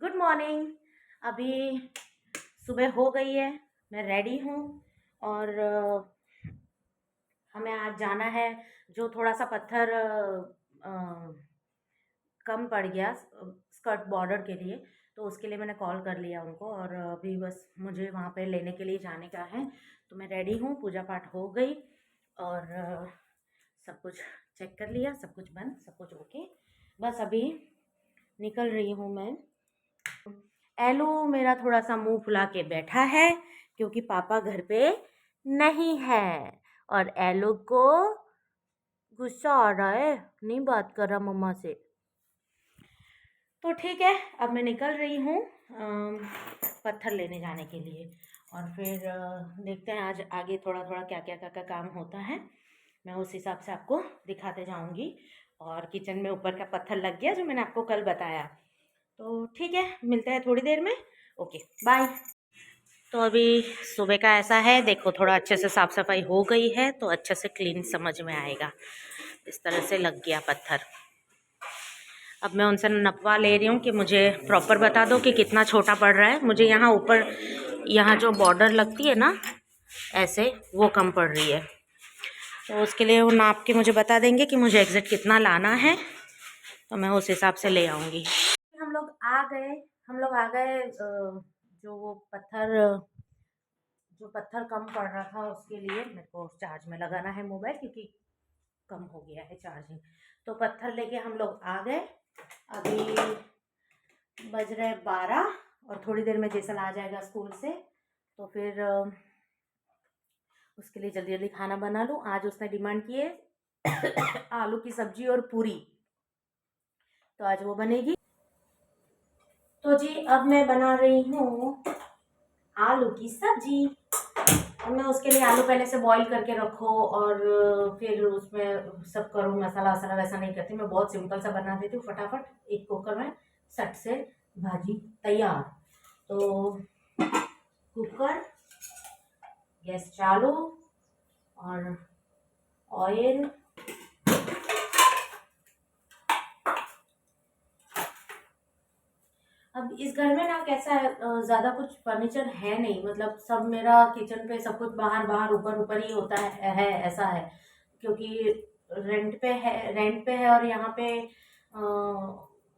Good morning. अभी सुबह हो गई है, मैं रेडी हूँ और हमें आज जाना है। जो थोड़ा सा पत्थर कम पड़ गया स्कर्ट बॉर्डर के लिए, तो उसके लिए मैंने कॉल कर लिया उनको और अभी बस मुझे वहाँ पे लेने के लिए जाने का है। तो मैं रेडी हूँ, पूजा पाठ हो गई और सब कुछ चेक कर लिया, सब कुछ बंद, सब कुछ ओके। बस अभी निकल रही हूँ मैं। एलो मेरा थोड़ा सा मुंह फुला के बैठा है क्योंकि पापा घर पे नहीं है और एलो को गुस्सा आ रहा है, नहीं बात कर रहा मम्मा से। तो ठीक है, अब मैं निकल रही हूँ पत्थर लेने जाने के लिए और फिर देखते हैं आज आगे थोड़ा थोड़ा क्या क्या क्या क्या काम होता है। मैं उस हिसाब से आपको दिखाते जाऊँगी। और किचन में ऊपर का पत्थर लग गया जो मैंने आपको कल बताया। तो ठीक है, मिलते हैं थोड़ी देर में। Okay bye. तो अभी सुबह का ऐसा है, देखो थोड़ा अच्छे से साफ़ सफाई हो गई है तो अच्छे से क्लीन समझ में आएगा। इस तरह से लग गया पत्थर। अब मैं उनसे नपवा ले रही हूँ कि मुझे प्रॉपर बता दो कि कितना छोटा पड़ रहा है। मुझे यहाँ ऊपर यहाँ जो बॉर्डर लगती है ना ऐसे, वो कम पड़ रही है। तो उसके लिए वो नाप के मुझे बता देंगे कि मुझे एग्जैक्ट कितना लाना है, तो मैं उस हिसाब से ले आऊँगी। हम लोग आ गए जो वो पत्थर कम पड़ रहा था उसके लिए मेरे को चार्ज में लगाना है मोबाइल, क्योंकि कम हो गया है चार्जिंग। तो पत्थर लेके हम लोग आ गए। अभी बज रहे 12 और थोड़ी देर में जैसल आ जाएगा स्कूल से, तो फिर उसके लिए जल्दी जल्दी खाना बना लूँ। आज उसने डिमांड की है आलू की सब्जी और पूरी, तो आज वो बनेगी। तो जी अब मैं बना रही हूँ आलू की सब्जी। और मैं उसके लिए आलू पहले से बॉईल करके रखो और फिर उसमें सब करो, मसाला वसाला वैसा नहीं करती मैं, बहुत सिंपल सा बना देती हूँ फटाफट। एक कुकर में सट से भाजी तैयार। तो कुकर, गैस चालू और ऑयल। अब इस घर में ना कैसा है, ज़्यादा कुछ फर्नीचर है नहीं, मतलब सब मेरा किचन पे सब कुछ बाहर बाहर ऊपर ऊपर ही होता है ऐसा है। क्योंकि रेंट पे है और यहाँ पे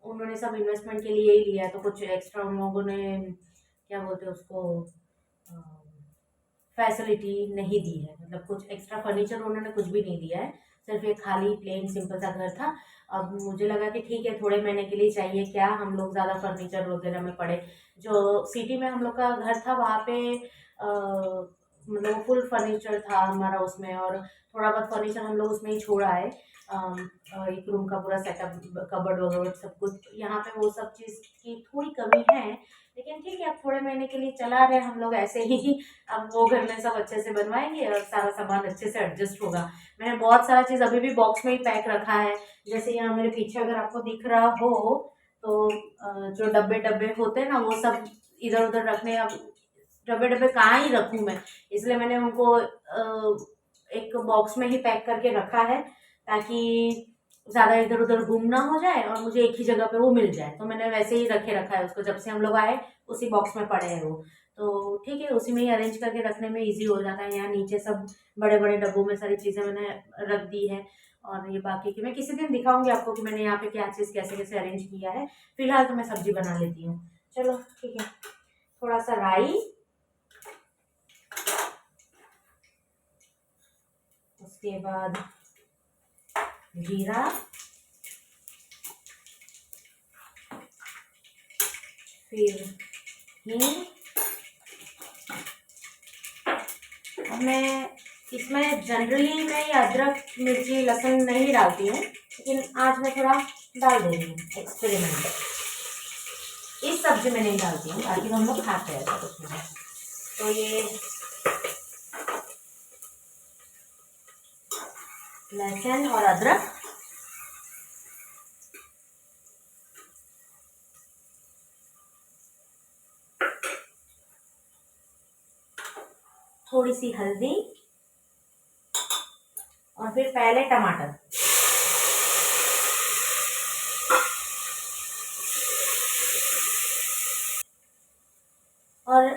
उन्होंने सब इन्वेस्टमेंट के लिए ही लिया है, तो कुछ एक्स्ट्रा उन लोगों ने क्या बोलते हैं उसको फैसिलिटी नहीं दी है। मतलब कुछ एक्स्ट्रा फर्नीचर उन्होंने कुछ भी नहीं दिया है, सिर्फ एक खाली प्लेन सिंपल सा घर था। अब मुझे लगा कि ठीक है, थोड़े महीने के लिए चाहिए, क्या हम लोग ज़्यादा फर्नीचर वगैरह में पड़े। जो सिटी में हम लोग का घर था वहाँ पे मतलब फुल फर्नीचर था हमारा उसमें, और थोड़ा बहुत फर्नीचर हम लोग उसमें ही छोड़ा है। एक रूम का पूरा सेटअप, कबर्ड वगैरह सब कुछ, यहाँ पे वो सब चीज़ की थोड़ी कमी है। लेकिन ठीक है, अब थोड़े महीने के लिए चला रहे हम लोग ऐसे ही। अब वो घर में सब अच्छे से बनवाएंगे और सारा सामान अच्छे से एडजस्ट होगा। मैंने बहुत सारा चीज़ अभी भी बॉक्स में ही पैक रखा है। जैसे यहाँ मेरे पीछे अगर आपको दिख रहा हो तो जो डब्बे डब्बे होते हैं ना, वो सब इधर उधर रखने। अब डब्बे डब्बे कहाँ ही रखूँ मैं, इसलिए मैंने उनको एक बॉक्स में ही पैक करके रखा है, ताकि ज़्यादा इधर उधर गुम ना हो जाए और मुझे एक ही जगह पे वो मिल जाए। तो मैंने वैसे ही रखे रखा है उसको, जब से हम लोग आए उसी बॉक्स में पड़े हैं वो। तो ठीक है, उसी में ही अरेंज करके रखने में इजी हो जाता है। यहाँ नीचे सब बड़े बड़े डब्बों में सारी चीज़ें मैंने रख दी है। और ये बाकी की मैं किसी दिन दिखाऊंगी आपको कि मैंने यहाँ पे क्या चीज़ कैसे कैसे अरेंज किया है। फिलहाल तो मैं सब्जी बना लेती हूँ। चलो ठीक है, थोड़ा सा राई, उसके बाद जीरा, फिर हींग। मैं इसमें जनरली मैं ये अदरक मिर्ची लहसुन नहीं डालती हूँ, लेकिन आज मैं थोड़ा डाल दे रही हूँ, एक्सपेरिमेंट। इस सब्जी में नहीं डालती हूँ, बाकी हम लोग खाते हैं ऐसा कुछ नहीं। तो ये लहसुन और अदरक, थोड़ी सी हल्दी और फिर पहले टमाटर।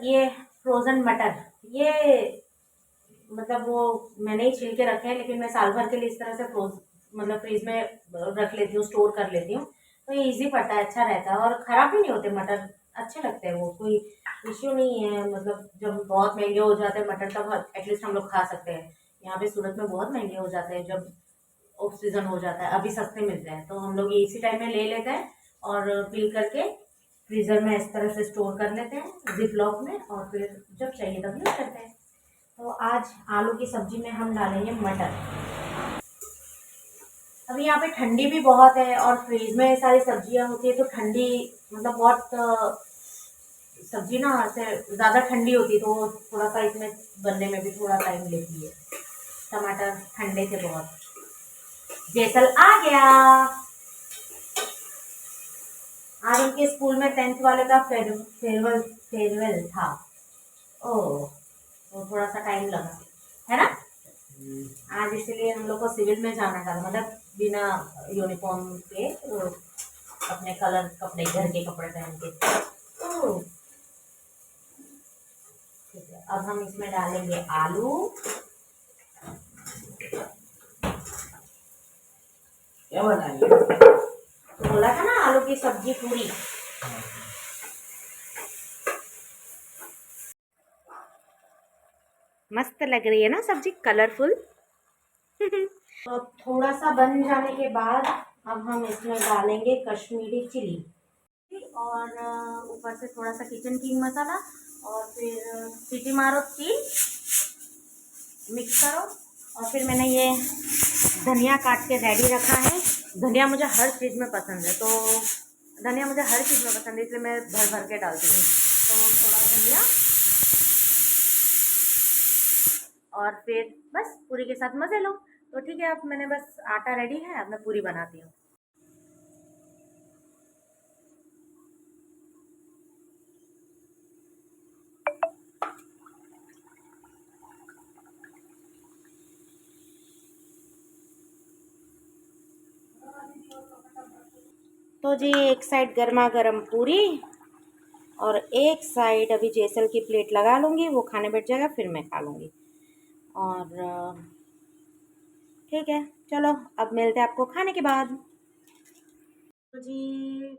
ये फ्रोज़न मटर, ये मतलब वो मैंने ही छील के रखे हैं, लेकिन मैं साल भर के लिए इस तरह से मतलब फ्रीज में रख लेती हूँ, स्टोर कर लेती हूँ। तो ये इजी पड़ता है, अच्छा रहता है और ख़राब भी नहीं होते मटर, अच्छे लगते हैं वो, कोई इश्यू नहीं है। मतलब जब बहुत महंगे हो जाते हैं मटर तब एटलीस्ट हम लोग खा सकते हैं। यहाँ पे सूरत में बहुत महंगे हो जाते हैं जब ऑफ सीजन हो जाता है, अभी सस्ते मिलते हैं तो हम लोग ये इसी टाइम में ले लेते हैं और पील करके फ्रीज़र में इस तरह से स्टोर कर लेते हैं जिप लॉक में, और फिर जब चाहिए तब यूज़ करते हैं। तो आज आलू की सब्जी में हम डालेंगे मटर। अभी यहाँ पे ठंडी भी बहुत है और फ्रीज में सारी सब्जियां होती है तो ठंडी, मतलब बहुत सब्जी ना ऐसे ज़्यादा ठंडी होती है तो थोड़ा सा इसमें बनने में भी थोड़ा टाइम लेती है। टमाटर ठंडे थे बहुत। जैसल आ गया। आज उनके स्कूल में 10th वाले का फेयरवेल फेयरवेल था। ओह, तो थोड़ा सा टाइम लगा है ना। आज इसलिए हम लोग को सिविल में जाना था, मतलब बिना यूनिफॉर्म के, अपने कलर कपड़े, घर के कपड़े पहन के। ओह, ठीक है। अब हम इसमें डालेंगे आलू। क्या बनाएंगे? तो बोला था ना आलू की सब्जी पूरी। मस्त लग रही है ना सब्जी, कलरफुल। तो थोड़ा सा बन जाने के बाद अब हम इसमें डालेंगे कश्मीरी चिली और ऊपर से थोड़ा सा किचन किंग मसाला, और फिर सीटी मारो 3, मिक्स करो। और फिर मैंने ये धनिया काट के रेडी रखा है। धनिया मुझे हर चीज़ में पसंद है, तो धनिया मुझे हर चीज़ में पसंद है, इसलिए मैं भर भर के डालती हूँ। तो थोड़ा धनिया, और फिर बस पूरी के साथ मज़े लो। तो ठीक है, अब मैंने बस आटा रेडी है, अब मैं पूरी बनाती हूँ। तो जी एक साइड गर्मा गर्म पूरी और एक साइड अभी जेसल की प्लेट लगा लूँगी, वो खाने बैठ जाएगा फिर मैं खा लूँगी। और ठीक है, चलो अब मिलते हैं आपको खाने के बाद। तो जी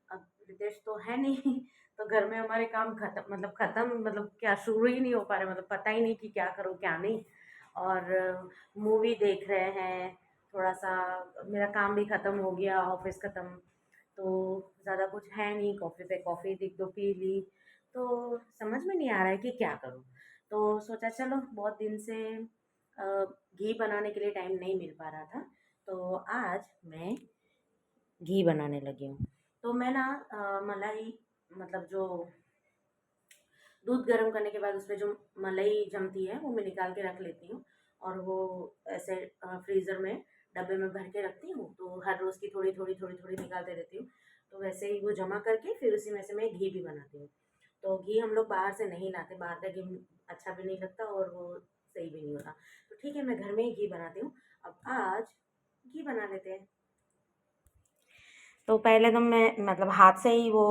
अब रितेश तो है नहीं, तो घर में हमारे काम खत्म, मतलब क्या शुरू ही नहीं हो पा रहे, मतलब पता ही नहीं कि क्या करूँ क्या नहीं। और मूवी देख रहे हैं थोड़ा सा। मेरा काम भी ख़त्म हो गया, ऑफिस ख़त्म, तो ज़्यादा कुछ है नहीं, कॉफ़ी पे कॉफ़ी एक दो पी ली, तो समझ में नहीं आ रहा है कि क्या करूँ। तो सोचा चलो, बहुत दिन से घी बनाने के लिए टाइम नहीं मिल पा रहा था, तो आज मैं घी बनाने लगी हूँ। तो मैं ना मलाई, मतलब जो दूध गर्म करने के बाद उसमें जो मलाई जमती है वो मैं निकाल के रख लेती हूँ, और वो ऐसे फ्रीज़र में डब्बे में भर के रखती हूँ, तो हर रोज़ की थोड़ी थोड़ी थोड़ी थोड़ी निकालते रहती हूँ। तो वैसे ही वो जमा करके फिर उसी में से मैं घी भी बनाती हूँ। तो घी हम लोग बाहर से नहीं लाते, बाहर का घी अच्छा भी नहीं लगता और वो सही भी नहीं होता। तो ठीक है, मैं घर में ही घी बनाती हूँ। अब आज घी बना लेते हैं। तो पहले तो मैं मतलब हाथ से ही वो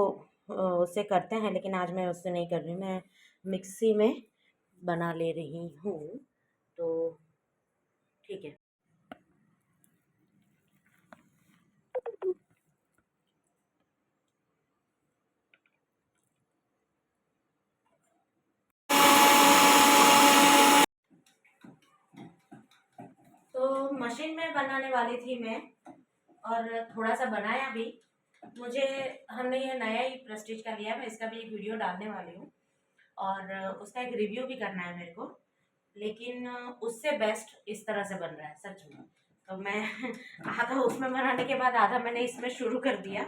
उससे करते हैं, लेकिन आज मैं उससे नहीं कर रही हूँ, मैं मिक्सी में बना ले रही हूँ। तो ठीक है। तो मशीन में बनाने वाली थी मैं, और थोड़ा सा बनाया भी। मुझे हमने ये नया ही प्रेस्टीज का लिया है, मैं इसका भी एक वीडियो डालने वाली हूँ और उसका एक रिव्यू भी करना है मेरे को, लेकिन उससे बेस्ट इस तरह से बन रहा है सच में। तो मैं आधा उसमें बनाने के बाद आधा मैंने इसमें शुरू कर दिया,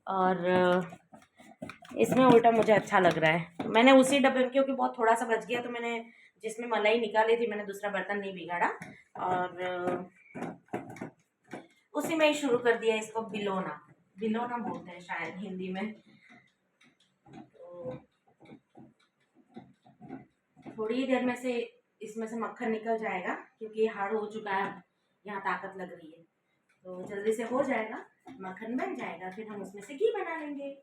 और इसमें उल्टा मुझे अच्छा लग रहा है। तो मैंने उसी डब्बे में, क्योंकि बहुत थोड़ा सा बच गया, तो मैंने जिसमें मलाई निकाली थी मैंने दूसरा बर्तन नहीं बिगाड़ा, और उसी में ही शुरू कर दिया। इसको बिलोना, बिलोना बोलते हैं शायद हिंदी में। तो थोड़ी ही देर में से इसमें से मक्खन निकल जाएगा, क्योंकि ये हार्ड हो चुका है, यहाँ ताकत लग रही है, तो जल्दी से हो जाएगा, मक्खन बन जाएगा, फिर हम उसमें से घी बना लेंगे।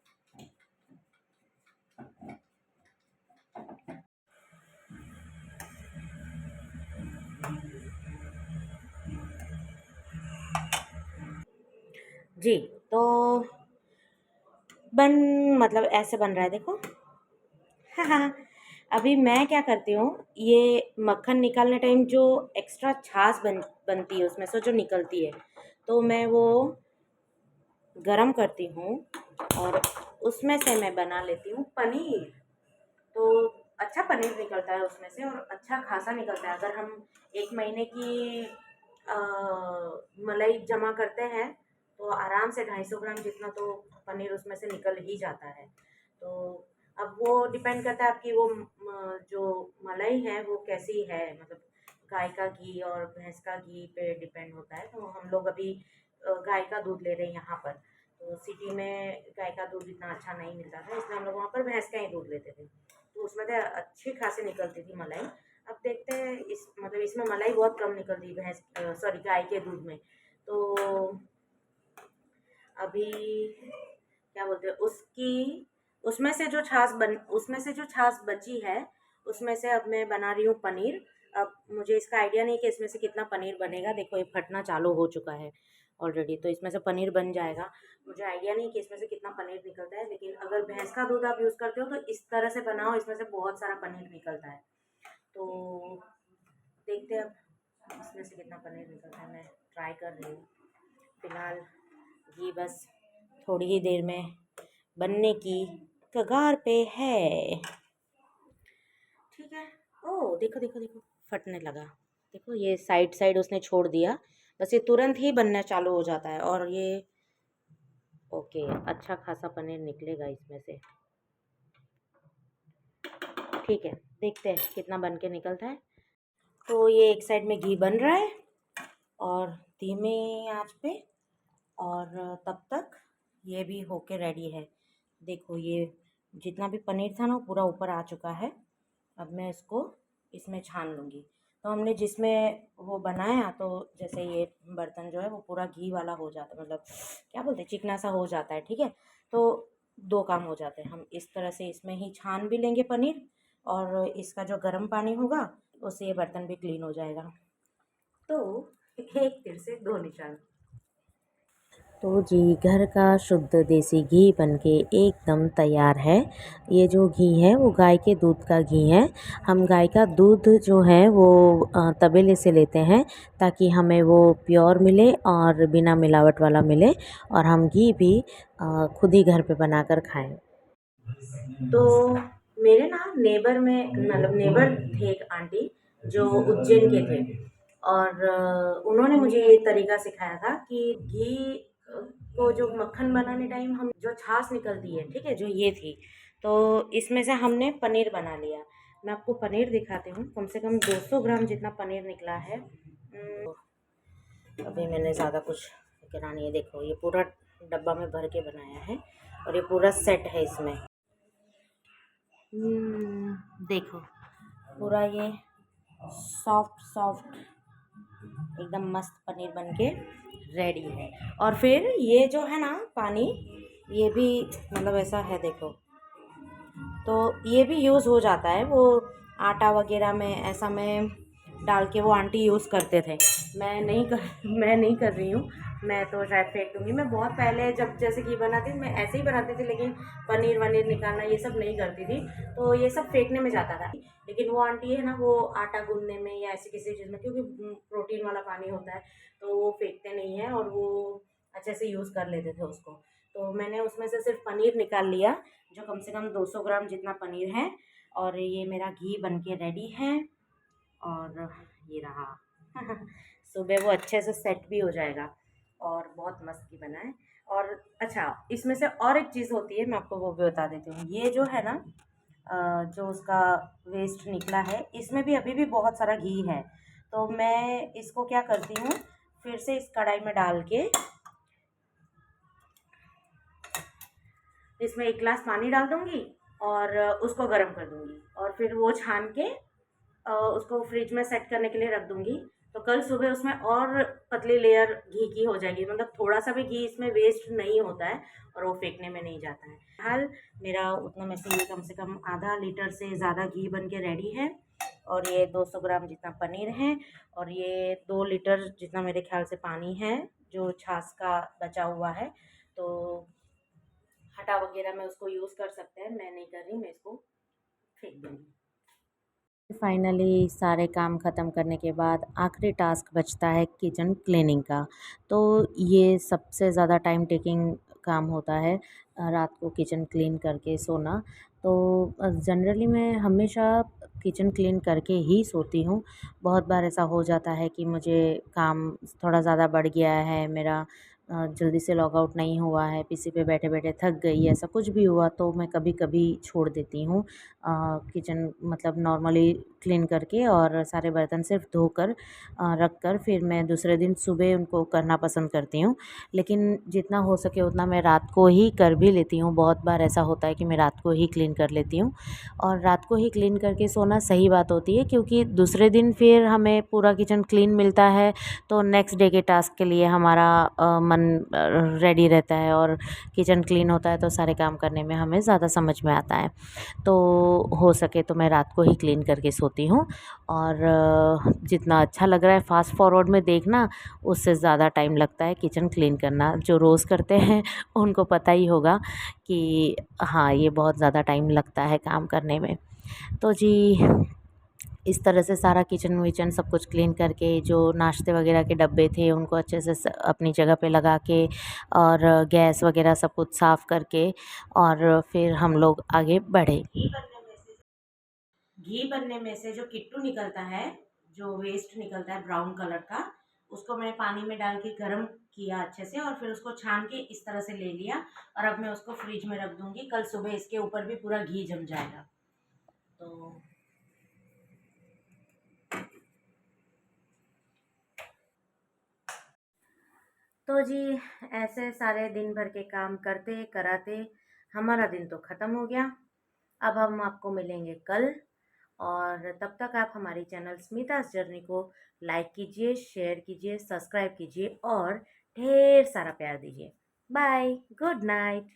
जी, तो बन मतलब ऐसे बन रहा है देखो। अभी मैं क्या करती हूँ, ये मक्खन निकालने टाइम जो एक्स्ट्रा छाछ बनती है उसमें से जो निकलती है, तो मैं वो गरम करती हूँ और उसमें से मैं बना लेती हूँ पनीर। तो अच्छा पनीर निकलता है उसमें से और अच्छा खासा निकलता है। अगर हम 1 महीने की मलाई जमा करते हैं तो आराम से 250 ग्राम जितना तो पनीर उसमें से निकल ही जाता है। तो अब वो डिपेंड करता है आपकी वो जो मलाई है वो कैसी है, मतलब गाय का घी और भैंस का घी पे डिपेंड होता है। तो हम लोग अभी गाय का दूध ले रहे हैं यहाँ पर। तो सिटी में गाय का दूध इतना अच्छा नहीं मिलता था, इसलिए हम लोग वहाँ पर भैंस का ही दूध लेते थे। तो उसमें तो अच्छी खासी निकलती थी मलाई। अब देखते हैं इस मतलब इसमें मलाई बहुत कम निकलती है भैंस सॉरी गाय के दूध में। तो अभी क्या बोलते हैं उसकी उसमें से जो छाछ बची है उसमें से अब मैं बना रही हूँ पनीर। अब मुझे इसका आइडिया नहीं कि इसमें से कितना पनीर बनेगा। देखो ये फटना चालू हो चुका है ऑलरेडी, तो इसमें से पनीर बन जाएगा। मुझे आइडिया नहीं कि इसमें से कितना पनीर निकलता है, लेकिन अगर भैंस का दूध आप यूज़ करते हो तो इस तरह से बनाओ, इसमें से बहुत सारा पनीर निकलता है। तो देखते हैं अब इसमें से कितना पनीर निकलता है। मैं ट्राई कर रही हूँ। फिलहाल घी बस थोड़ी ही देर में बनने की कगार पे है। ठीक है। ओह देखो देखो देखो, फटने लगा। देखो ये साइड साइड उसने छोड़ दिया, बस ये तुरंत ही बनना चालू हो जाता है। और ये ओके, अच्छा खासा पनीर निकलेगा इसमें से। ठीक है, देखते हैं कितना बन के निकलता है। तो ये एक साइड में घी बन रहा है और धीमे आंच पे, और तब तक ये भी होके रेडी है। देखो ये जितना भी पनीर था ना वो पूरा ऊपर आ चुका है। अब मैं इसको इसमें छान लूँगी। तो हमने जिसमें वो बनाया, तो जैसे ये बर्तन जो है वो पूरा घी वाला हो जाता है, मतलब क्या बोलते हैं चिकना सा हो जाता है। ठीक है, तो 2 काम हो जाते हैं। हम इस तरह से इसमें ही छान भी लेंगे पनीर, और इसका जो गर्म पानी होगा उससे ये बर्तन भी क्लीन हो जाएगा। तो एक तीर से 2 निशान। तो जी घर का शुद्ध देसी घी बनके एकदम तैयार है। ये जो घी है वो गाय के दूध का घी है। हम गाय का दूध जो है वो तबेले से लेते हैं ताकि हमें वो प्योर मिले और बिना मिलावट वाला मिले, और हम घी भी खुद ही घर पे बनाकर खाएं। तो मेरे ना नेबर में मतलब नेबर थे एक आंटी जो उज्जैन के थे, और उन्होंने मुझे ये तरीका सिखाया था कि घी को जो मक्खन बनाने टाइम हम जो छाछ निकलती है, ठीक है, जो ये थी, तो इसमें से हमने पनीर बना लिया। मैं आपको पनीर दिखाती हूँ, कम से कम 200 ग्राम जितना पनीर निकला है। अभी मैंने ज़्यादा कुछ गिना नहीं है। देखो ये पूरा डब्बा में भर के बनाया है और ये पूरा सेट है इसमें। देखो पूरा ये सॉफ्ट सॉफ्ट एकदम मस्त पनीर बनके रेडी है। और फिर ये जो है ना पानी, ये भी मतलब ऐसा है देखो, तो ये भी यूज़ हो जाता है। वो आटा वगैरह में ऐसा में डाल के वो आंटी यूज़ करते थे। मैं नहीं कर रही हूँ। मैं तो शायद फेंक दूँगी। मैं बहुत पहले जब जैसे घी बनाती थी मैं ऐसे ही बनाती थी, लेकिन पनीर वनीर निकालना ये सब नहीं करती थी, तो ये सब फेंकने में जाता था। लेकिन वो आंटी है ना, वो आटा गूँथने में या ऐसी किसी चीज़ में, क्योंकि प्रोटीन वाला पानी होता है तो वो फेंकते नहीं हैं और वो अच्छे से यूज़ कर लेते थे उसको। तो मैंने उसमें से सिर्फ पनीर निकाल लिया, जो कम से कम 200 ग्राम जितना पनीर है। और ये मेरा घी बन के रेडी है, और ये रहा। सुबह वो अच्छे से सेट भी हो जाएगा और बहुत मस्त घी बना है। और अच्छा, इसमें से और एक चीज़ होती है, मैं आपको वो भी बता देती हूँ। ये जो है ना जो उसका वेस्ट निकला है, इसमें भी अभी भी बहुत सारा घी है। तो मैं इसको क्या करती हूँ, फिर से इस कढ़ाई में डाल के इसमें 1 गिलास पानी डाल दूँगी और उसको गर्म कर दूँगी, और फिर वो छान के उसको फ्रिज में सेट करने के लिए रख दूँगी। तो कल सुबह उसमें और पतली लेयर घी की हो जाएगी, मतलब थोड़ा सा भी घी इसमें वेस्ट नहीं होता है और वो फेंकने में नहीं जाता है। हाल मेरा उतना में से ये कम आधा लीटर से ज़्यादा घी बन के रेडी है, और ये 200 ग्राम जितना पनीर है, और ये 2 लीटर जितना मेरे ख्याल से पानी है जो छाछ का बचा हुआ है। तो हटा वगैरह में उसको यूज़ कर सकते हैं, मैं नहीं कर रही, मैं इसको फेंक दूँगी। फाइनली सारे काम ख़त्म करने के बाद आखिरी टास्क बचता है किचन क्लीनिंग का। तो ये सबसे ज़्यादा टाइम टेकिंग काम होता है, रात को किचन क्लीन करके सोना। तो जनरली मैं हमेशा किचन क्लीन करके ही सोती हूँ। बहुत बार ऐसा हो जाता है कि मुझे काम थोड़ा ज़्यादा बढ़ गया है, मेरा जल्दी से लॉग आउट नहीं हुआ है, पीसी पे बैठे-बैठे थक गई, ऐसा कुछ भी हुआ तो मैं कभी-कभी छोड़ देती हूँ किचन, मतलब नॉर्मली क्लीन करके और सारे बर्तन सिर्फ धोकर रख कर फिर मैं दूसरे दिन सुबह उनको करना पसंद करती हूँ। लेकिन जितना हो सके उतना मैं रात को ही कर भी लेती हूँ। बहुत बार ऐसा होता है कि मैं रात को ही क्लीन कर लेती हूँ, और रात को ही क्लीन करके सोना सही बात होती है, क्योंकि दूसरे दिन फिर हमें पूरा किचन क्लीन मिलता है तो नेक्स्ट डे के टास्क के लिए हमारा मन रेडी रहता है, और किचन क्लीन होता है तो सारे काम करने में हमें ज़्यादा समझ में आता है। तो हो सके तो मैं रात को ही क्लीन करके सोती हूँ, और जितना अच्छा लग रहा है फ़ास्ट फॉरवर्ड में देखना, उससे ज़्यादा टाइम लगता है किचन क्लीन करना। जो रोज़ करते हैं उनको पता ही होगा कि हाँ, ये बहुत ज़्यादा टाइम लगता है काम करने में। तो जी, इस तरह से सारा किचन विचन सब कुछ क्लीन करके जो नाश्ते वगैरह के डब्बे थे उनको अच्छे से अपनी जगह पे लगा के, और गैस वगैरह सब कुछ साफ़ करके, और फिर हम लोग आगे बढ़े। घी बनने में से जो किट्टू निकलता है, जो वेस्ट निकलता है ब्राउन कलर का, उसको मैं पानी में डाल के गर्म किया अच्छे से, और फिर उसको छान के इस तरह से ले लिया, और अब मैं उसको फ्रिज में रख दूंगी। कल सुबह इसके ऊपर भी पूरा घी जम जाएगा। तो जी, ऐसे सारे दिन भर के काम करते कराते हमारा दिन तो ख़त्म हो गया। अब हम आपको मिलेंगे कल, और तब तक आप हमारी चैनल स्मिता's जर्नी को लाइक कीजिए, शेयर कीजिए, सब्सक्राइब कीजिए और ढेर सारा प्यार दीजिए। Bye, good night.